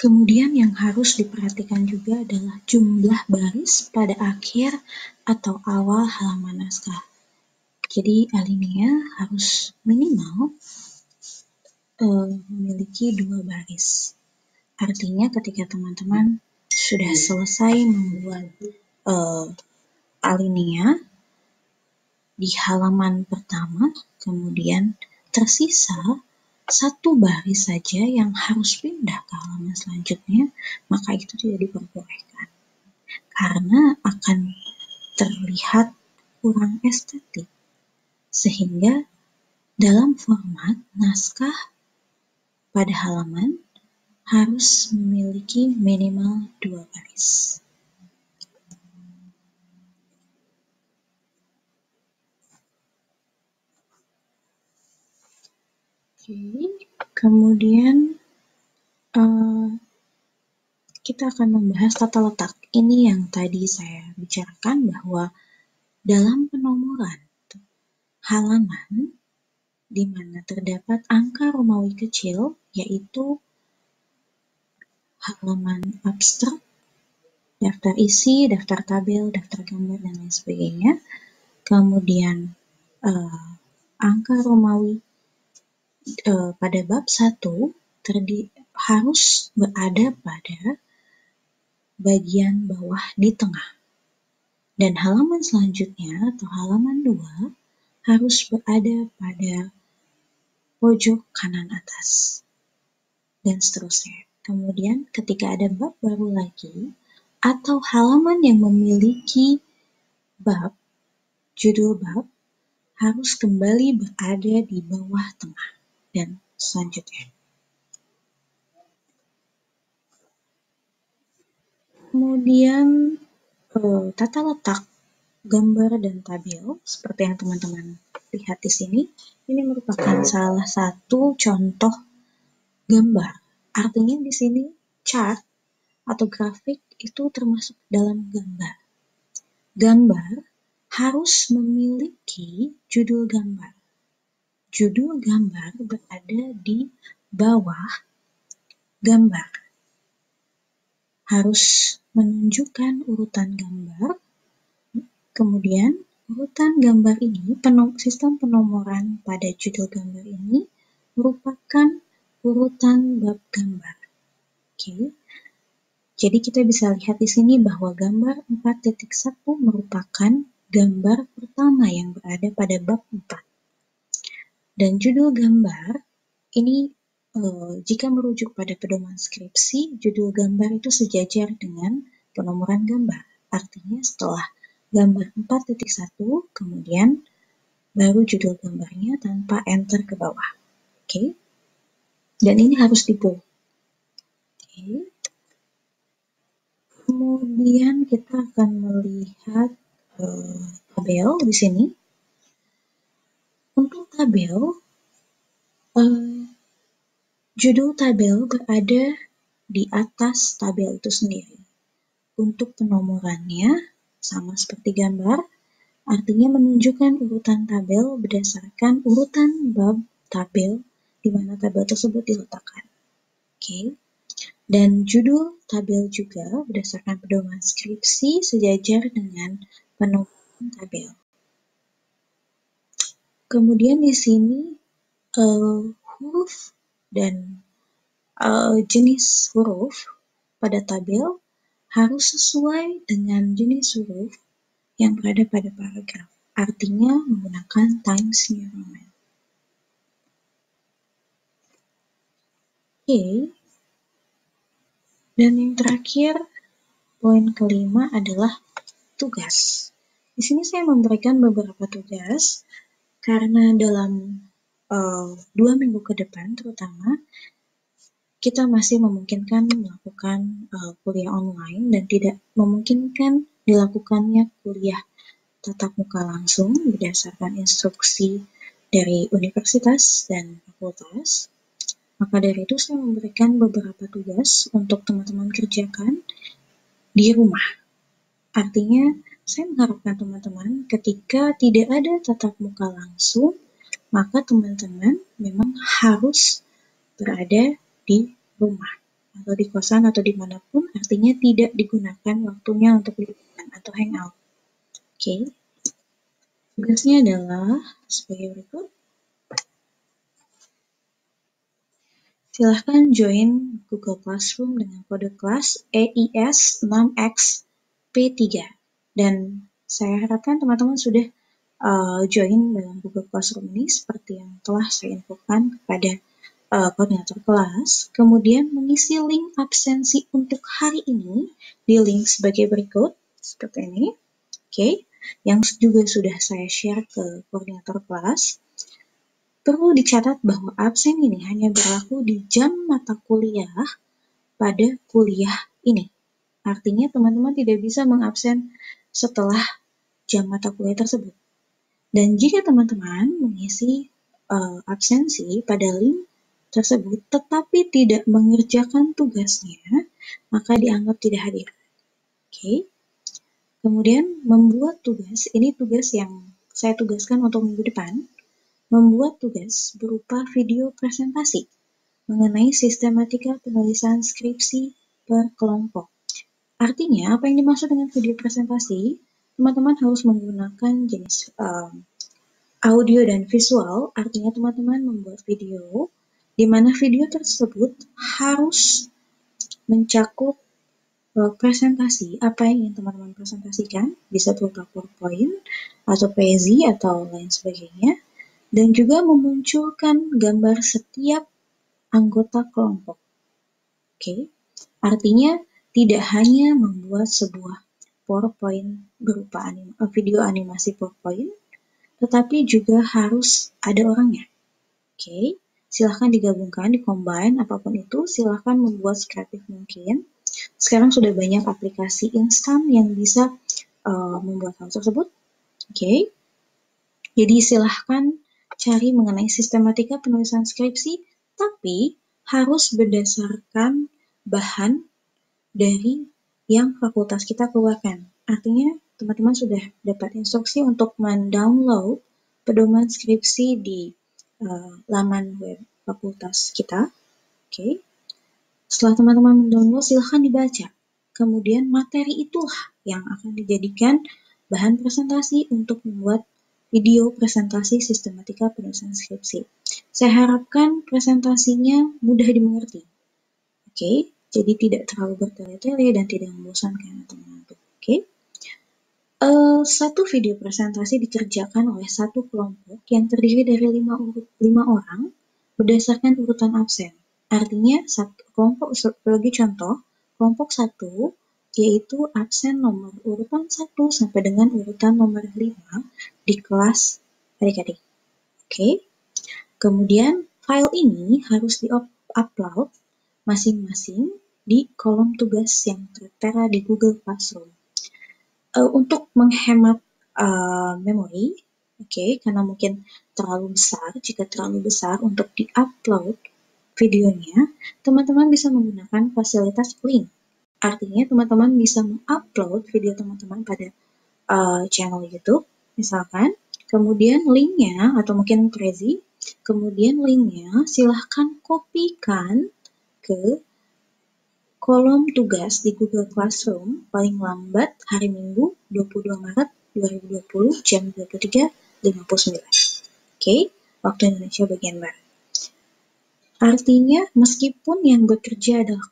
Kemudian yang harus diperhatikan juga adalah jumlah baris pada akhir atau awal halaman naskah. Jadi alinea harus minimal memiliki 2 baris. Artinya ketika teman-teman sudah selesai membuat alinea di halaman pertama, kemudian tersisa 1 baris saja yang harus pindah ke halaman selanjutnya, maka itu tidak diperbolehkan. Karena akan terlihat kurang estetik. Sehingga dalam format naskah pada halaman harus memiliki minimal 2 baris. Oke, kemudian kita akan membahas tata letak. Ini yang tadi saya bicarakan bahwa dalam penomoran halaman di mana terdapat angka Romawi kecil, yaitu halaman abstrak, daftar isi, daftar tabel, daftar gambar, dan lain sebagainya. Kemudian angka Romawi pada bab 1 harus berada pada bagian bawah di tengah. Dan halaman selanjutnya atau halaman 2 harus berada pada pojok kanan atas. Dan seterusnya. Kemudian ketika ada bab baru lagi atau halaman yang memiliki bab, judul bab, harus kembali berada di bawah tengah dan selanjutnya. Kemudian tata letak gambar dan tabel seperti yang teman-teman lihat di sini, ini merupakan salah satu contoh gambar. Artinya di sini chart atau grafik itu termasuk dalam gambar. Gambar harus memiliki judul gambar. Judul gambar berada di bawah gambar. Harus menunjukkan urutan gambar. Kemudian urutan gambar ini, sistem penomoran pada judul gambar ini merupakan urutan bab gambar. Oke. Jadi kita bisa lihat di sini bahwa gambar 4.1 merupakan gambar pertama yang berada pada bab 4. Dan judul gambar ini jika merujuk pada pedoman skripsi, judul gambar itu sejajar dengan penomoran gambar. Artinya setelah gambar 4.1, kemudian baru judul gambarnya tanpa enter ke bawah. Oke. Dan ini harus di-bold. Oke. Kemudian kita akan melihat tabel di sini. Untuk tabel, judul tabel berada di atas tabel itu sendiri. Untuk penomorannya sama seperti gambar, artinya menunjukkan urutan tabel berdasarkan urutan bab tabel di mana tabel tersebut diletakkan. Oke. Dan judul tabel juga berdasarkan pedoman skripsi sejajar dengan penomoran tabel. Kemudian di sini huruf dan jenis huruf pada tabel harus sesuai dengan jenis huruf yang berada pada paragraf. Artinya menggunakan Times New Roman. Oke. Dan yang terakhir, poin kelima adalah tugas. Di sini saya memberikan beberapa tugas karena dalam 2 minggu ke depan terutama kita masih memungkinkan melakukan kuliah online dan tidak memungkinkan dilakukannya kuliah tatap muka langsung berdasarkan instruksi dari universitas dan fakultas. Maka dari itu saya memberikan beberapa tugas untuk teman-teman kerjakan di rumah. Artinya saya mengharapkan teman-teman ketika tidak ada tatap muka langsung, maka teman-teman memang harus berada di rumah. atau di kosan atau dimanapun, artinya tidak digunakan waktunya untuk liburan atau hangout. Oke, tugasnya adalah sebagai berikut. Silahkan join Google Classroom dengan kode kelas EIS6XP3. Dan saya harapkan teman-teman sudah join dalam Google Classroom ini seperti yang telah saya infokan kepada koordinator kelas. Kemudian mengisi link absensi untuk hari ini di link sebagai berikut, seperti ini. Oke, yang juga sudah saya share ke koordinator kelas. Perlu dicatat bahwa absen ini hanya berlaku di jam mata kuliah pada kuliah ini. Artinya teman-teman tidak bisa mengabsen setelah jam mata kuliah tersebut. Dan jika teman-teman mengisi absensi pada link tersebut tetapi tidak mengerjakan tugasnya, maka dianggap tidak hadir. Oke. Kemudian membuat tugas, ini tugas yang saya tugaskan untuk minggu depan. Membuat tugas berupa video presentasi mengenai sistematika penulisan skripsi per kelompok. Artinya, apa yang dimaksud dengan video presentasi? Teman-teman harus menggunakan jenis audio dan visual, artinya teman-teman membuat video, di mana video tersebut harus mencakup presentasi, apa yang ingin teman-teman presentasikan, bisa berupa PowerPoint, atau Prezi, atau lain sebagainya, dan juga memunculkan gambar setiap anggota kelompok. Oke, artinya tidak hanya membuat sebuah PowerPoint berupa video animasi PowerPoint, tetapi juga harus ada orangnya. Oke, silahkan digabungkan, dikombine, apapun itu, silahkan membuat sekreatif mungkin. Sekarang sudah banyak aplikasi instan yang bisa membuat hal tersebut. Oke, jadi silahkan cari mengenai sistematika penulisan skripsi, tapi harus berdasarkan bahan dari yang fakultas kita keluarkan. Artinya, teman-teman sudah dapat instruksi untuk mendownload pedoman skripsi di laman web fakultas kita. Oke. Setelah teman-teman mendownload, silahkan dibaca. Kemudian materi itulah yang akan dijadikan bahan presentasi untuk membuat video presentasi sistematika penulisan skripsi. Saya harapkan presentasinya mudah dimengerti. Oke, jadi tidak terlalu bertele-tele dan tidak membosankan atau mengantuk. Oke. Satu video presentasi dikerjakan oleh satu kelompok yang terdiri dari 5 orang berdasarkan urutan absen. Artinya, kelompok, sebagai contoh, kelompok 1 yaitu absen nomor urutan 1 sampai dengan urutan nomor 5 di kelas adik-adik. Oke. Kemudian, file ini harus di-upload masing-masing di kolom tugas yang tertera di Google Classroom. Untuk menghemat memori, karena mungkin terlalu besar, jika terlalu besar untuk di-upload videonya, teman-teman bisa menggunakan fasilitas link. Artinya teman-teman bisa mengupload video teman-teman pada channel YouTube, misalkan, kemudian linknya, atau mungkin Prezi, kemudian linknya silahkan kopikan ke kolom tugas di Google Classroom paling lambat hari Minggu 22 Maret 2020 jam 23.59. Oke, waktu Indonesia bagian Barat. Artinya, meskipun yang bekerja adalah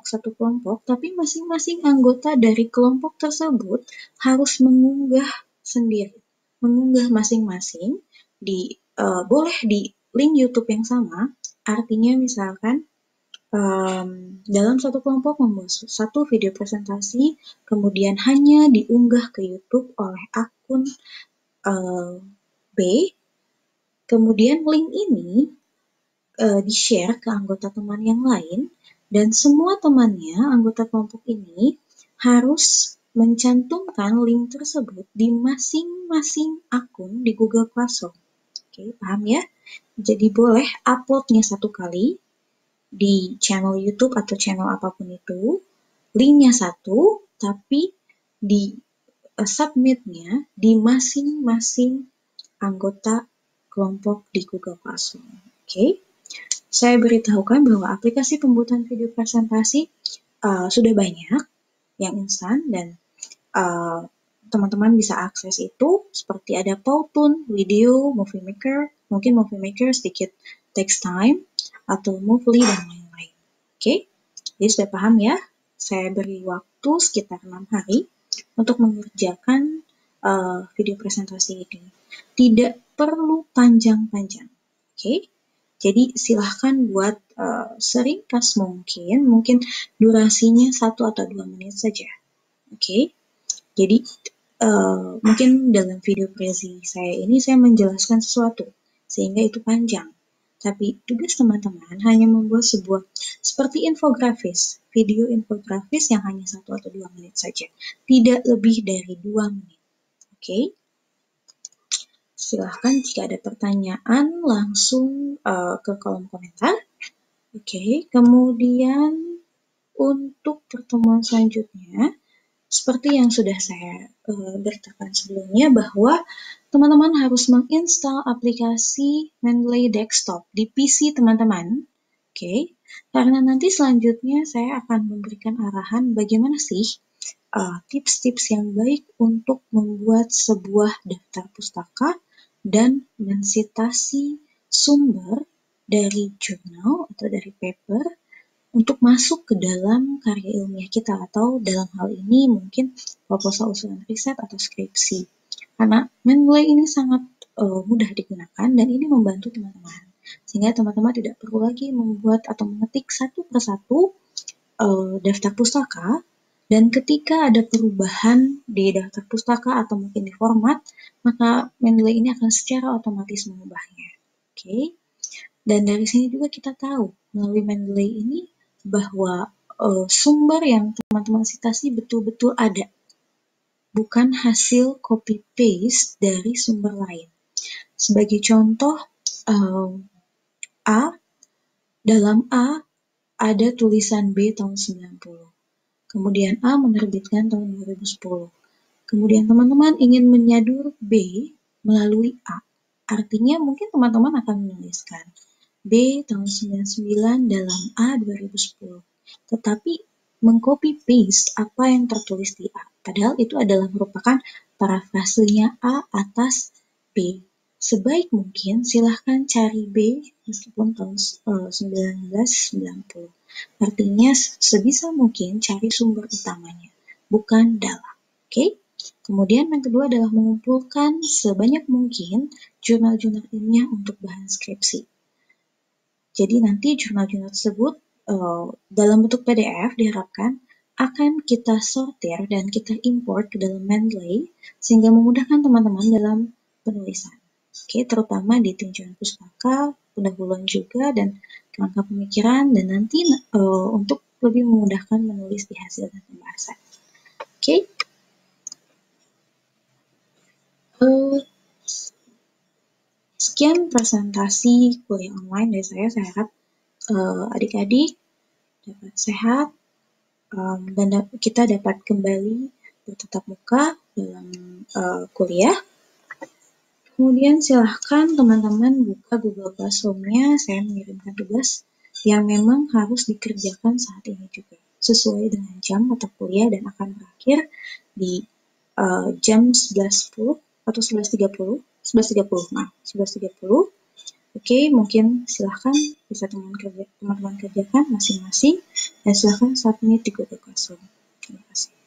satu kelompok, tapi masing-masing anggota dari kelompok tersebut harus mengunggah sendiri, mengunggah masing-masing boleh di link YouTube yang sama. Artinya, misalkan dalam satu kelompok membuat satu video presentasi, kemudian hanya diunggah ke YouTube oleh akun B, kemudian link ini di-share ke anggota teman yang lain, dan semua temannya, anggota kelompok ini, harus mencantumkan link tersebut di masing-masing akun di Google Classroom. Oke, paham ya? Jadi boleh uploadnya satu kali di channel YouTube atau channel apapun itu, linknya satu, tapi di submitnya di masing-masing anggota kelompok di Google Classroom. Oke. saya beritahukan bahwa aplikasi pembuatan video presentasi sudah banyak yang instan dan teman-teman bisa akses itu seperti ada Powtoon, Video, Movie Maker, mungkin Movie Maker sedikit takes time, atau Movely dan lain-lain. Oke, jadi sudah paham ya? Saya beri waktu sekitar 6 hari untuk mengerjakan video presentasi ini. Tidak perlu panjang-panjang. Oke, jadi silahkan buat seringkas mungkin durasinya 1 atau 2 menit saja. Oke, jadi mungkin dalam video presi saya ini saya menjelaskan sesuatu sehingga itu panjang. Tapi tugas teman-teman hanya membuat sebuah seperti infografis, video infografis yang hanya 1 atau 2 menit saja, tidak lebih dari 2 menit. Oke, silahkan jika ada pertanyaan langsung ke kolom komentar. Oke, kemudian untuk pertemuan selanjutnya, seperti yang sudah saya beritakan sebelumnya bahwa teman-teman harus menginstal aplikasi Mendeley Desktop di PC teman-teman. Oke, karena nanti selanjutnya saya akan memberikan arahan bagaimana sih tips-tips yang baik untuk membuat sebuah daftar pustaka dan mensitasi sumber dari jurnal atau dari paper untuk masuk ke dalam karya ilmiah kita, atau dalam hal ini mungkin proposal usulan riset atau skripsi. Karena Mendeley ini sangat mudah digunakan dan ini membantu teman-teman. Sehingga teman-teman tidak perlu lagi membuat atau mengetik satu persatu daftar pustaka, dan ketika ada perubahan di daftar pustaka atau mungkin di format, maka Mendeley ini akan secara otomatis mengubahnya. Oke. Dan dari sini juga kita tahu melalui Mendeley ini bahwa sumber yang teman-teman citasi betul-betul ada, bukan hasil copy paste dari sumber lain. Sebagai contoh, dalam A ada tulisan B tahun 90. Kemudian A menerbitkan tahun 2010. Kemudian teman-teman ingin menyadur B melalui A. Artinya mungkin teman-teman akan menuliskan B tahun 99 dalam A 2010. Tetapi mengcopy paste apa yang tertulis di A. Padahal itu adalah merupakan parafrasenya A atas B. Sebaik mungkin silahkan cari B meskipun tahun 1990. Artinya sebisa mungkin cari sumber utamanya, bukan dalam. Oke? Kemudian yang kedua adalah mengumpulkan sebanyak mungkin jurnal-jurnal ilmiah untuk bahan skripsi. Jadi nanti jurnal-jurnal tersebut dalam bentuk PDF diharapkan akan kita sortir dan kita import ke dalam Mendeley sehingga memudahkan teman-teman dalam penulisan. Oke, terutama di tinjauan pustaka, pendahuluan juga, dan kerangka pemikiran, dan nanti untuk lebih memudahkan menulis di hasil dan pembahasan. Oke. Sekian presentasi kuliah online dari saya. Saya harap adik-adik dapat sehat dan kita dapat kembali bertatap muka dalam kuliah. Kemudian silahkan teman-teman buka Google Classroom-nya. Saya mengirimkan tugas yang memang harus dikerjakan saat ini juga, sesuai dengan jam mata kuliah dan akan berakhir di jam 11.10 atau 11.30. 11.30. Oke, mungkin silahkan bisa teman-teman kerjakan masing-masing dan silahkan submit di Google Classroom. Terima kasih.